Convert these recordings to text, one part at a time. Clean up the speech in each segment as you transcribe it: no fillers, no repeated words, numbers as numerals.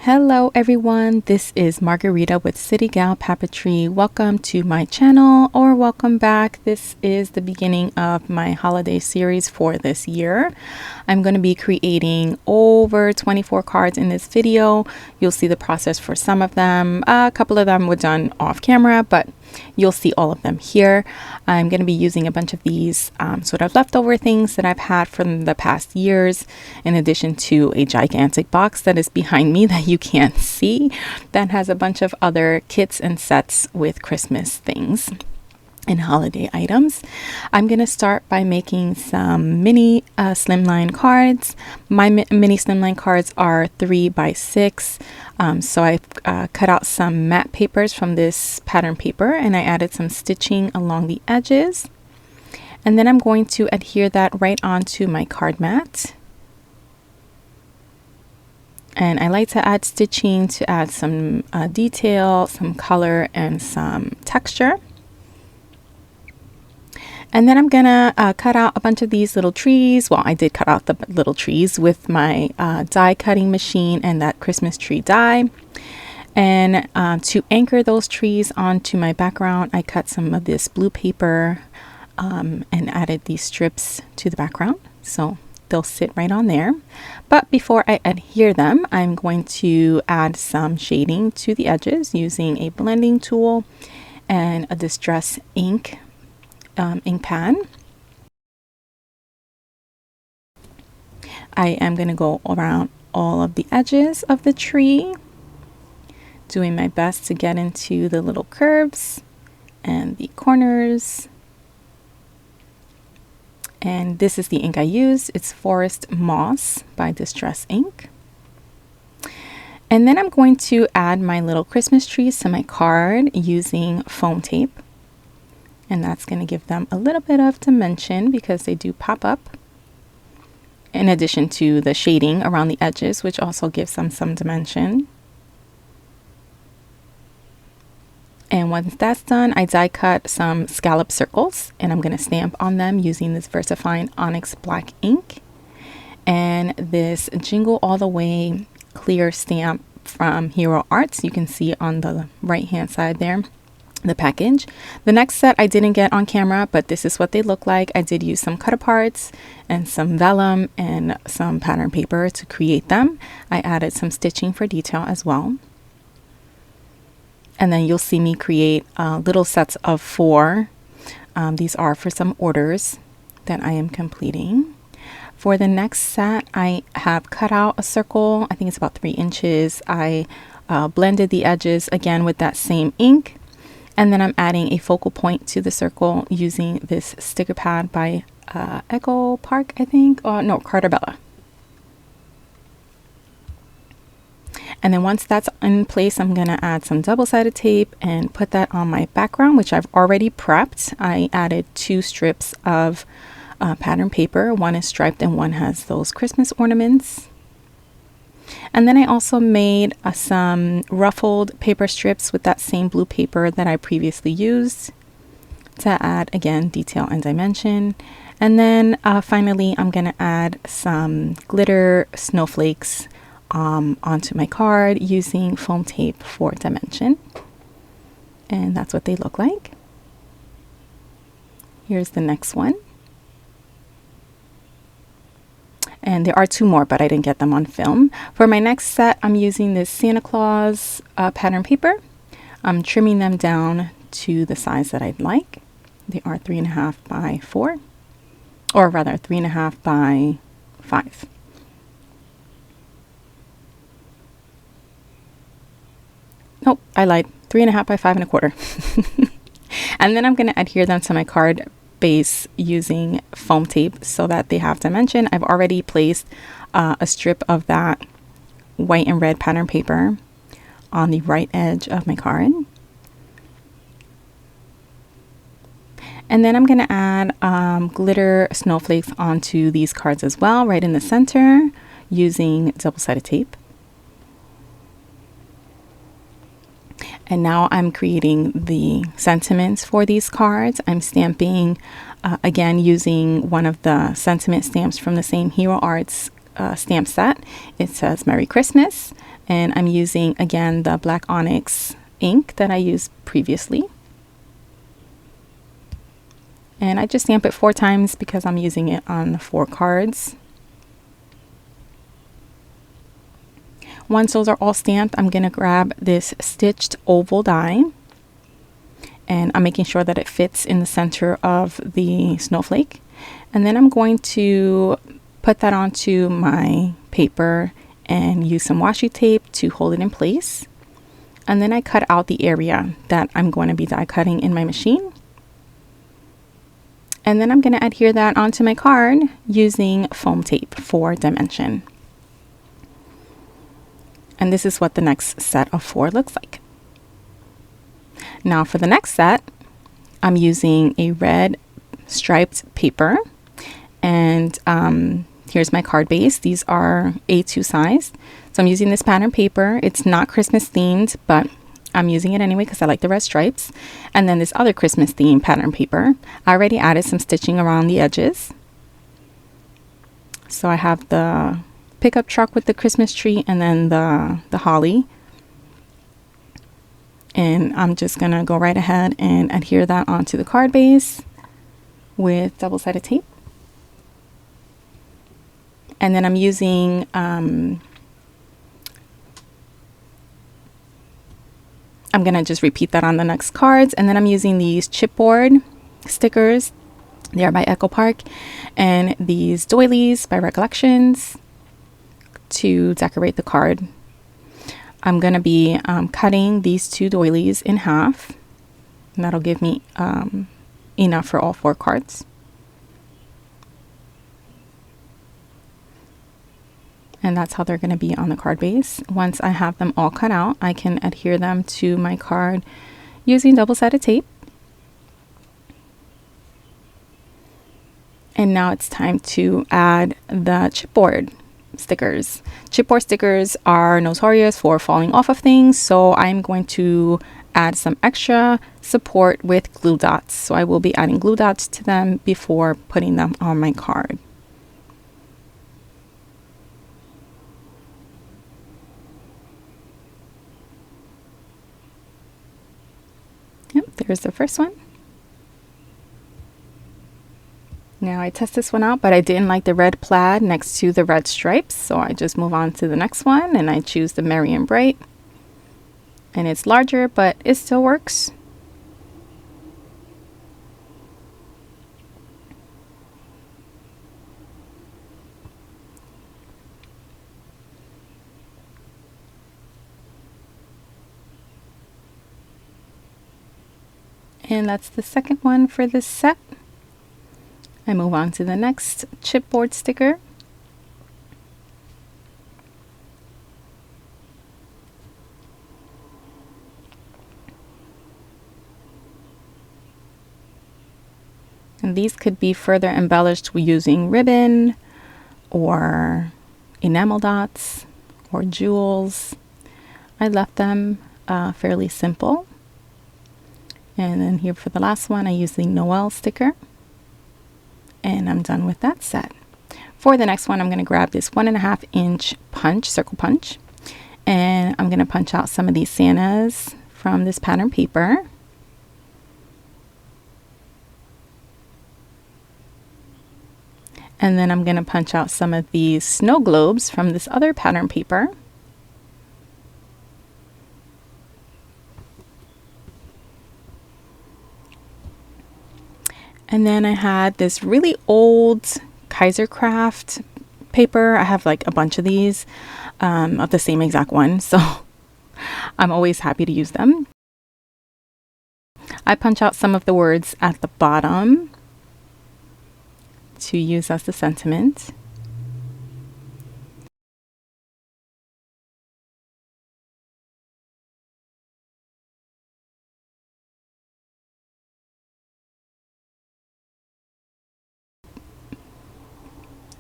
Hello everyone, this is Margarita with CityGal Papeterie. Welcome to my channel or welcome back. This is the beginning of my holiday series for this year. I'm going to be creating over 24 cards in this video. You'll see the process for some of them. A couple of them were done off camera, but you'll see all of them here. I'm going to be using a bunch of these sort of leftover things that I've had from the past years, in addition to a gigantic box that is behind me that you can't see that has a bunch of other kits and sets with Christmas things and holiday items. I'm going to start by making some mini slimline cards. My mini slimline cards are 3 by 6. So I've cut out some matte papers from this pattern paper and I added some stitching along the edges. And then I'm going to adhere that right onto my card mat. And I like to add stitching to add some detail, some color, and some texture. And then I'm gonna cut out a bunch of these little trees. Well, I did cut out the little trees with my die cutting machine and that Christmas tree die. And to anchor those trees onto my background, I cut some of this blue paper and added these strips to the background. So they'll sit right on there. But before I adhere them, I'm going to add some shading to the edges using a blending tool and a distress ink pad. I am going to go around all of the edges of the tree, doing my best to get into the little curves and the corners. And this is the ink I use. It's Forest Moss by Distress Ink. And then I'm going to add my little Christmas trees to my card using foam tape. And that's going to give them a little bit of dimension because they do pop up, in addition to the shading around the edges, which also gives them some dimension. And once that's done, I die cut some scallop circles and I'm going to stamp on them using this VersaFine Onyx black ink and this Jingle All the Way clear stamp from Hero Arts. You can see on the right hand side there the package. The next set I didn't get on camera, but this is what they look like. I did use some cut aparts and some vellum and some pattern paper to create them. I added some stitching for detail as well. And then you'll see me create little sets of 4. These are for some orders that I am completing. For the next set, I have cut out a circle. I think it's about 3 inches. I blended the edges again with that same ink. And then I'm adding a focal point to the circle using this sticker pad by Echo Park, I think. No, Cartabella. And then once that's in place, I'm going to add some double-sided tape and put that on my background, which I've already prepped. I added 2 strips of pattern paper. One is striped and one has those Christmas ornaments. And then I also made some ruffled paper strips with that same blue paper that I previously used to add, again, detail and dimension. And then finally, I'm going to add some glitter snowflakes onto my card using foam tape for dimension. And that's what they look like. Here's the next one. And there are 2 more, but I didn't get them on film. For my next set, I'm using this Santa Claus pattern paper. I'm trimming them down to the size that I'd like. They are 3.5 by 4, or rather 3.5 by 5. Nope, I lied. 3.5 by 5.25. And then I'm going to adhere them to my card base using foam tape so that they have dimension. I've already placed a strip of that white and red pattern paper on the right edge of my card. And then I'm going to add glitter snowflakes onto these cards as well, right in the center, using double-sided tape. And now I'm creating the sentiments for these cards. I'm stamping, again, using one of the sentiment stamps from the same Hero Arts stamp set. It says Merry Christmas, and I'm using again the black onyx ink that I used previously. And I just stamp it 4 times because I'm using it on 4 cards. Once those are all stamped, I'm going to grab this stitched oval die, and I'm making sure that it fits in the center of the snowflake. And then I'm going to put that onto my paper and use some washi tape to hold it in place. And then I cut out the area that I'm going to be die cutting in my machine. And then I'm going to adhere that onto my card using foam tape for dimension. And this is what the next set of 4 looks like. Now for the next set, I'm using a red striped paper, and here's my card base. These are A2 size. So I'm using this pattern paper. It's not Christmas themed, but I'm using it anyway because I like the red stripes. And then this other Christmas themed pattern paper. I already added some stitching around the edges. So I have the pickup truck with the Christmas tree and then the holly. And I'm just going to go right ahead and adhere that onto the card base with double-sided tape. And then I'm using I'm going to just repeat that on the next cards. And then I'm using these chipboard stickers. They are by Echo Park. And these doilies by Recollections to decorate the card. I'm going to be cutting these 2 doilies in half. And that'll give me enough for all 4 cards. And that's how they're going to be on the card base. Once I have them all cut out, I can adhere them to my card using double-sided tape. And now it's time to add the chipboard stickers. Chipboard stickers are notorious for falling off of things, so I'm going to add some extra support with glue dots. So I will be adding glue dots to them before putting them on my card. Yep, there's the first one. Now I test this one out, but I didn't like the red plaid next to the red stripes, so I just move on to the next one and I choose the Merry and Bright. And it's larger, but it still works. And that's the second one for this set. I move on to the next chipboard sticker. And these could be further embellished using ribbon or enamel dots or jewels. I left them fairly simple. And then here for the last one, I use the Noel sticker. And I'm done with that set. For the next one, I'm going to grab this 1.5 inch punch, circle punch. And I'm going to punch out some of these Santas from this pattern paper. And then I'm going to punch out some of these snow globes from this other pattern paper. And then I had this really old Kaisercraft paper. I have like a bunch of these of the same exact one. So I'm always happy to use them. I punch out some of the words at the bottom to use as the sentiment.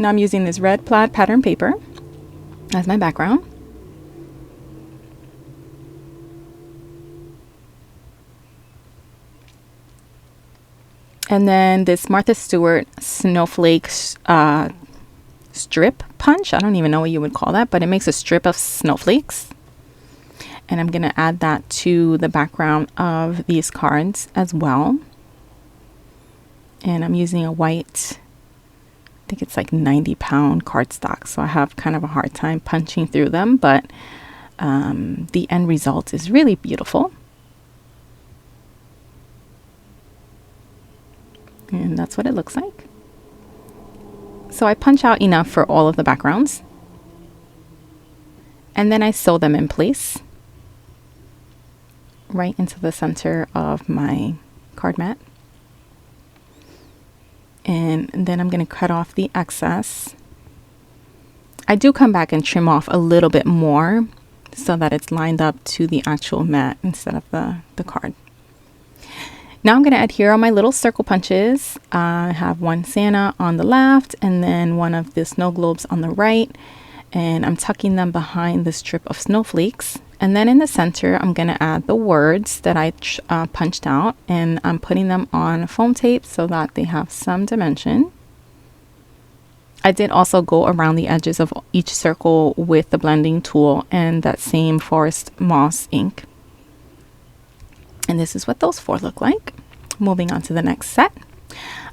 Now I'm using this red plaid pattern paper as my background. And then this Martha Stewart snowflake strip punch. I don't even know what you would call that, but it makes a strip of snowflakes. And I'm going to add that to the background of these cards as well. And I'm using a white, I think it's like 90-pound cardstock. So I have kind of a hard time punching through them, but the end result is really beautiful. And that's what it looks like. So I punch out enough for all of the backgrounds. And then I sew them in place right into the center of my card mat. And then I'm going to cut off the excess. I do come back and trim off a little bit more so that it's lined up to the actual mat instead of the card. Now I'm going to adhere on my little circle punches. I have one Santa on the left and then one of the snow globes on the right. And I'm tucking them behind the strip of snowflakes. And then in the center, I'm going to add the words that I punched out. And I'm putting them on foam tape so that they have some dimension. I did also go around the edges of each circle with the blending tool and that same forest moss ink. And this is what those 4 look like. Moving on to the next set.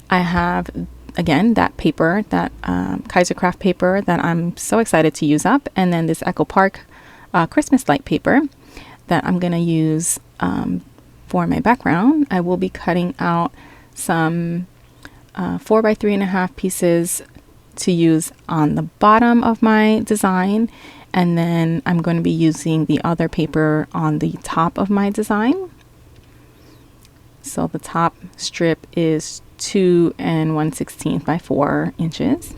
I have, again, that paper, that Kaiser Craft paper that I'm so excited to use up. And then this Echo Park Christmas light paper that I'm going to use for my background. I will be cutting out some 4 by 3.5 pieces to use on the bottom of my design. And then I'm going to be using the other paper on the top of my design. So the top strip is 2 1/16 by 4 inches.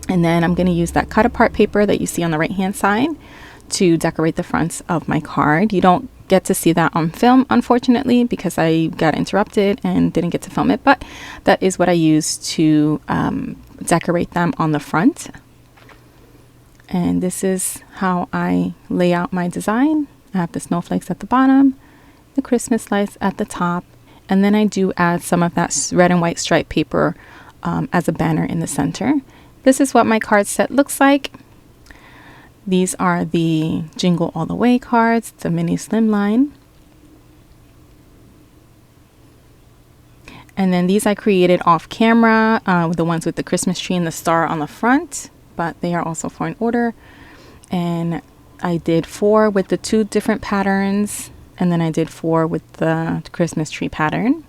And then I'm going to use that cut apart paper that you see on the right hand side to decorate the fronts of my card. You don't get to see that on film, unfortunately, because I got interrupted and didn't get to film it, but that is what I use to decorate them on the front. And this is how I lay out my design. I have the snowflakes at the bottom, the Christmas lights at the top, and then I do add some of that red and white striped paper as a banner in the center. This is what my card set looks like. These are the Jingle All the Way cards, the mini slimline. And then these I created off camera, the ones with the Christmas tree and the star on the front, but they are also for an order. And I did 4 with the 2 different patterns, and then I did 4 with the Christmas tree pattern.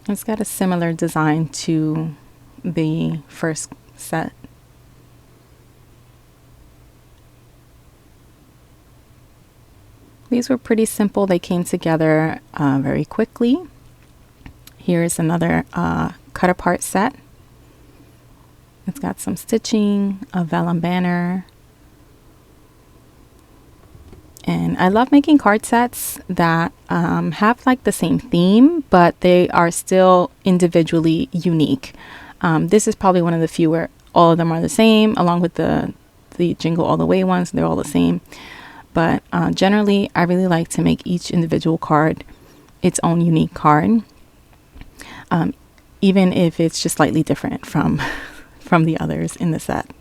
It's got a similar design to the first set. These were pretty simple. They came together very quickly. Here's another cut apart set. It's got some stitching, a vellum banner. And I love making card sets that have like the same theme, but they are still individually unique. This is probably one of the few where all of them are the same, along with the Jingle All the Way ones. They're all the same. But generally, I really like to make each individual card its own unique card, even if it's just slightly different from the others in the set.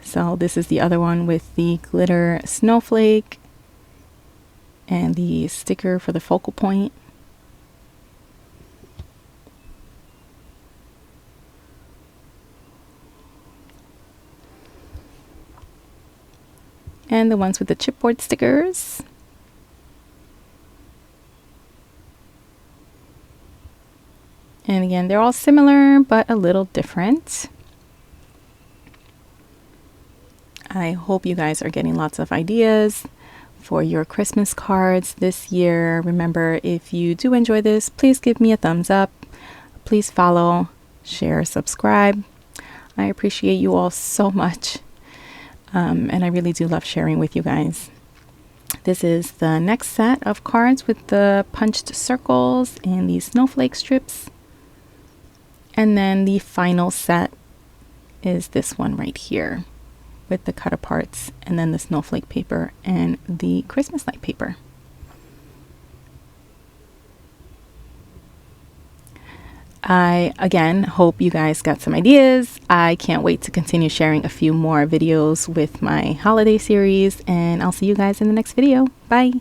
So this is the other one with the glitter snowflake and the sticker for the focal point. And the ones with the chipboard stickers. And again, they're all similar, but a little different. I hope you guys are getting lots of ideas for your Christmas cards this year. Remember, if you do enjoy this, please give me a thumbs up. Please follow, share, subscribe. I appreciate you all so much. And I really do love sharing with you guys. This is the next set of cards with the punched circles and these snowflake strips. And then the final set is this one right here with the cut aparts and then the snowflake paper and the Christmas light paper. I again hope you guys got some ideas. I can't wait to continue sharing a few more videos with my holiday series, and I'll see you guys in the next video. Bye.